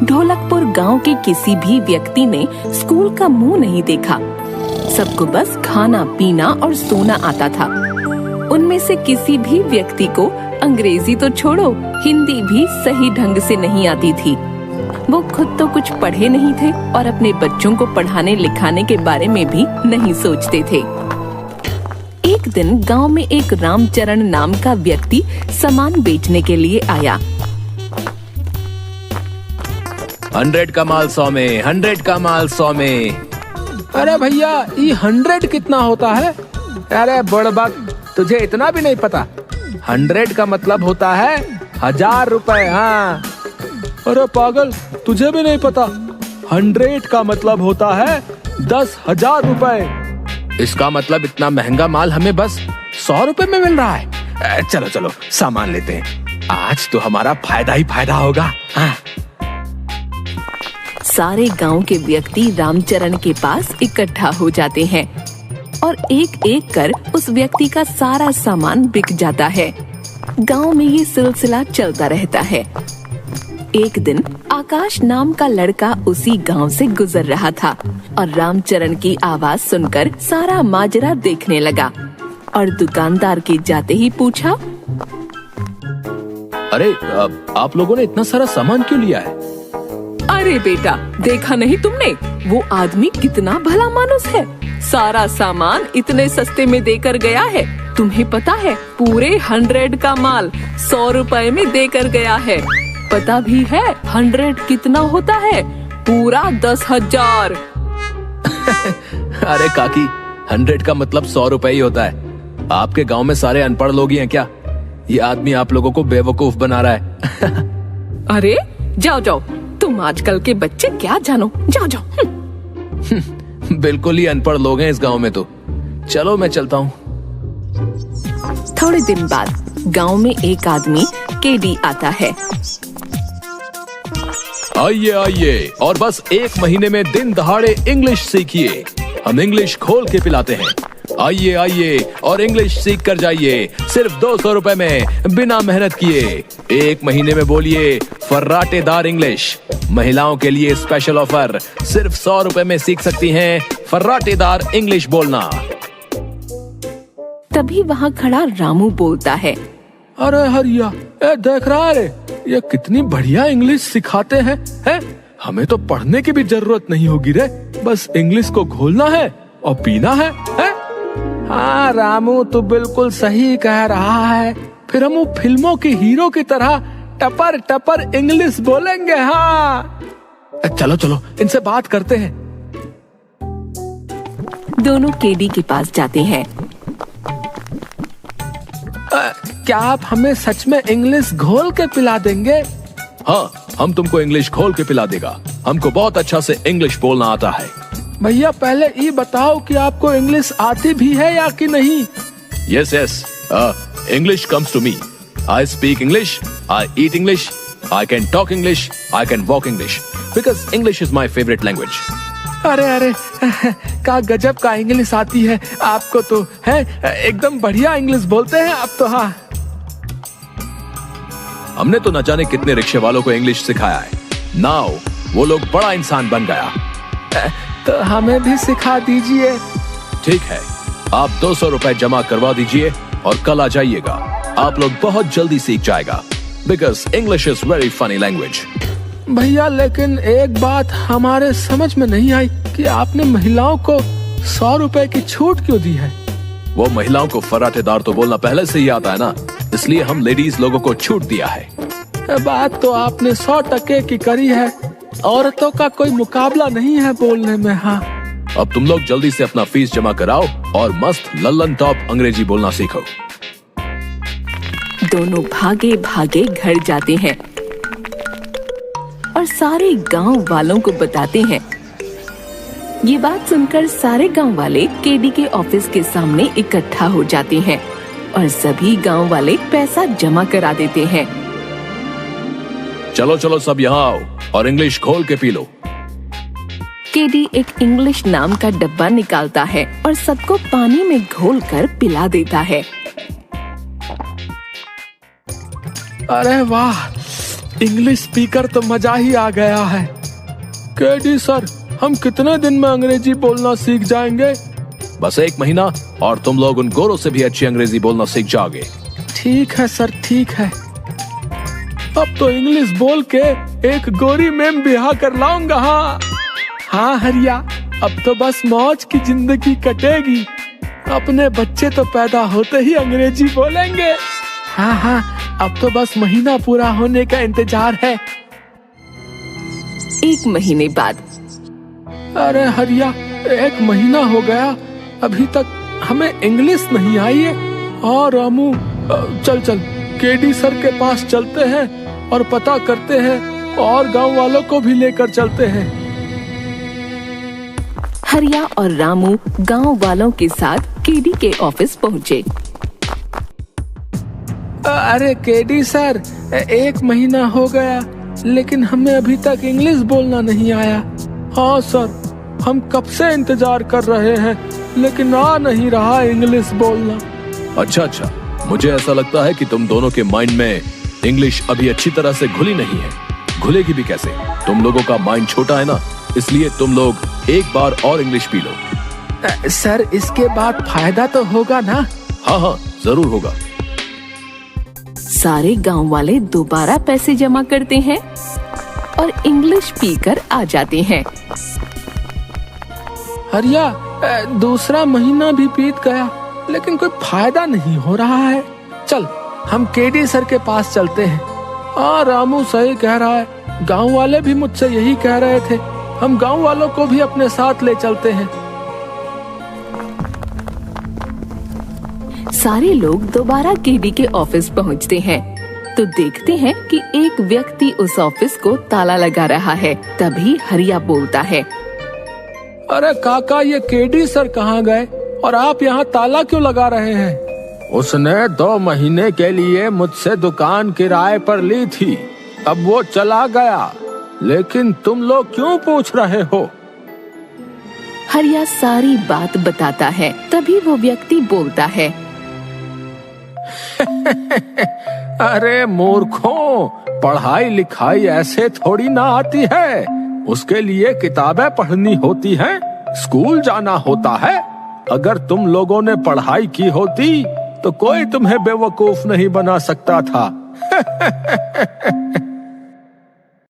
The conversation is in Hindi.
ढोलकपुर गांव के किसी भी व्यक्ति ने स्कूल का मुंह नहीं देखा। सबको बस खाना पीना और सोना आता था। उनमें से किसी भी व्यक्ति को अंग्रेजी तो छोड़ो, हिंदी भी सही ढंग से नहीं आती थी। वो खुद तो कुछ पढ़े नहीं थे और अपने बच्चों को पढ़ाने लिखाने के बारे में भी नहीं सोचते थे। एक दिन गांव में एक रामचरण नाम का व्यक्ति सामान बेचने के लिए आया। 100 का माल 100 में, 100 का माल 100 में। अरे भैया, ये 100 कितना होता है? अरे बुड़बक, तुझे इतना भी नहीं पता। 100 का मतलब होता है 1000 रुपए। हाँ। अरे पागल, तुझे भी नहीं पता? 100 का मतलब होता है 10,000 रुपए। इसका मतलब इतना महंगा माल हमें बस 100 रुपए में मिल रहा है। चलो चलो सामान लेते हैं, आज तो हमारा फायदा ही फायदा होगा। हाँ। सारे गांव के व्यक्ति रामचरण के पास इकट्ठा हो जाते हैं और एक एक कर उस व्यक्ति का सारा सामान बिक जाता है। गांव में ये सिलसिला चलता रहता है। एक दिन आकाश नाम का लड़का उसी गांव से गुजर रहा था और रामचरण की आवाज सुनकर सारा माजरा देखने लगा और दुकानदार के जाते ही पूछा, अरे आप लोगों ने इतना सारा सामान क्यों लिया है? अरे बेटा, देखा नहीं तुमने? वो आदमी कितना भला मानुस है, सारा सामान इतने सस्ते में देकर गया है। तुम्हें पता है, पूरे 100 का माल 100 रुपए में देकर गया है। पता भी है 100 कितना होता है? पूरा 10,000। अरे काकी, 100 का मतलब 100 रुपए ही होता है। आपके गांव में सारे अनपढ़ लोग ही हैं क्या? ये आदमी आप लोगों को बेवकूफ बना रहा है। अरे जाओ जाओ, तुम आजकल के बच्चे क्या जानो, जाओ जाओ। बिल्कुल ही अनपढ़ लोग हैं इस गांव में तो। चलो मैं चलता हूँ। थोड़े दिन बाद गांव में एक आदमी केडी आता है। आइए आइए और बस 1 महीने में दिन दहाड़े इंग्लिश सीखिए। हम इंग्लिश खोल के पिलाते हैं। आइए आइए और इंग्लिश सीख कर जाइए, सिर्फ 200 रुपए में, बिना मेहनत किए। 1 महीने में बोलिए फर्राटेदार इंग्लिश। महिलाओं के लिए स्पेशल ऑफर, सिर्फ 100 रुपए में सीख सकती हैं फर्राटेदार इंग्लिश बोलना। तभी वहाँ खड़ा रामू बोलता है, अरे हरिया, देख रहा है, ये कितनी बढ़िया इंग्लिश सिखाते हैं। हमें तो पढ़ने की भी जरूरत नहीं होगी रे, बस इंग्लिश को घोलना है और पीना है। हाँ रामू, तू बिल्कुल सही कह रहा है। फिर हम फिल्मों के हीरो की तरह टपर टपर इंग्लिश बोलेंगे। हाँ चलो चलो, इनसे बात करते हैं। दोनों केडी के पास जाते हैं। क्या आप हमें सच में इंग्लिश घोल के पिला देंगे? हाँ, हम तुमको इंग्लिश खोल के पिला देगा। हमको बहुत अच्छा से इंग्लिश बोलना आता है। भैया पहले ये बताओ कि आपको इंग्लिश आती भी है या कि नहीं? Yes, yes. English comes to me. I speak English. I eat English. I can talk English. I can walk English. Because English is my favorite language. अरे अरे, क्या गजब का इंग्लिश आती है आपको तो, है एकदम बढ़िया इंग्लिश बोलते हैं आप तो। हाँ, हमने तो न जाने कितने रिक्शे वालों को इंग्लिश सिखाया है। नाउ वो लोग बड़ा इंसान बन गया। तो हमें भी सिखा दीजिए। ठीक है, आप 200 रुपए जमा करवा दीजिए और कल आ जाइएगा। आप लोग बहुत जल्दी सीख जाएगा। Because English is very funny language. भैया लेकिन एक बात हमारे समझ में नहीं आई कि आपने महिलाओं को 100 रुपए की छूट क्यों दी है? वो महिलाओं को फर्राटेदार तो बोलना पहले से ही आता है ना, इसलिए हम लेडीज लोगों को छूट दिया है। बात तो आपने 100% की करी है। औरतों का कोई मुकाबला नहीं है बोलने में। हाँ, अब तुम लोग जल्दी से अपना फीस जमा कराओ और मस्त लल्लन टॉप अंग्रेजी बोलना सीखो। दोनों भागे भागे घर जाते हैं और सारे गांव वालों को बताते हैं। ये बात सुनकर सारे गांव वाले केडी के ऑफिस के सामने इकट्ठा हो जाते हैं और सभी गांव वाले पैसा जमा करा देते हैं। चलो चलो सब यहाँ आओ और इंग्लिश खोल के पी लो। केडी एक इंग्लिश नाम का डब्बा निकालता है और सबको पानी में घोलकर पिला देता है। अरे वाह, इंग्लिश स्पीकर तो मजा ही आ गया है। केडी सर, हम कितने दिन में अंग्रेजी बोलना सीख जाएंगे? बस 1 महीना और तुम लोग उन गोरों से भी अच्छी अंग्रेजी बोलना सीख जाओगे। ठीक है सर, ठीक है। अब तो इंग्लिश बोल के एक गोरी मैम ब्याह कर लाऊंगा। हाँ हरिया, अब तो बस मौज की जिंदगी कटेगी। अपने बच्चे तो पैदा होते ही अंग्रेजी बोलेंगे। हाँ, अब तो बस महीना पूरा होने का इंतजार है। 1 महीने बाद। अरे हरिया, 1 महीना हो गया, अभी तक हमें इंग्लिश नहीं आई है। हाँ रामू, चल केडी सर के पास चलते हैं और पता करते हैं और गांव वालों को भी लेकर चलते हैं। हरिया और रामू गांव वालों के साथ केडी के ऑफिस पहुँचे। अरे केडी सर, 1 महीना हो गया लेकिन हमें अभी तक इंग्लिश बोलना नहीं आया। हाँ सर, हम कब से इंतजार कर रहे हैं लेकिन आ नहीं रहा इंग्लिश बोलना। अच्छा, मुझे ऐसा लगता है कि तुम दोनों के माइंड में इंग्लिश अभी अच्छी तरह से घुली नहीं है। घुलेगी भी कैसे? तुम लोगों का माइंड छोटा है ना, इसलिए तुम लोग एक बार और इंग्लिश पी लो। सर, इसके बाद फायदा तो होगा ना? हाँ, जरूर होगा। सारे गांव वाले दोबारा पैसे जमा करते हैं और इंग्लिश पीकर आ जाते हैं। हरिया, दूसरा महीना भी बीत गया लेकिन कोई फायदा नहीं हो रहा है। चल, हम केडी सर के पास चलते हैं। हाँ रामू सही कह रहा है, गांव वाले भी मुझसे यही कह रहे थे। हम गांव वालों को भी अपने साथ ले चलते हैं। सारे लोग दोबारा केडी के ऑफिस पहुंचते हैं तो देखते हैं कि एक व्यक्ति उस ऑफिस को ताला लगा रहा है। तभी हरिया बोलता है, अरे काका, ये केडी सर कहाँ गए और आप यहाँ ताला क्यों लगा रहे हैं? उसने 2 महीने के लिए मुझसे दुकान किराए पर ली थी, अब वो चला गया, लेकिन तुम लोग क्यों पूछ रहे हो? हरिया सारी बात बताता है। तभी वो व्यक्ति बोलता है, अरे मूर्खों, पढ़ाई लिखाई ऐसे थोड़ी ना आती है। उसके लिए किताबें पढ़नी होती हैं, स्कूल जाना होता है। अगर तुम लोगों ने पढ़ाई की होती तो कोई तुम्हें बेवकूफ नहीं बना सकता था।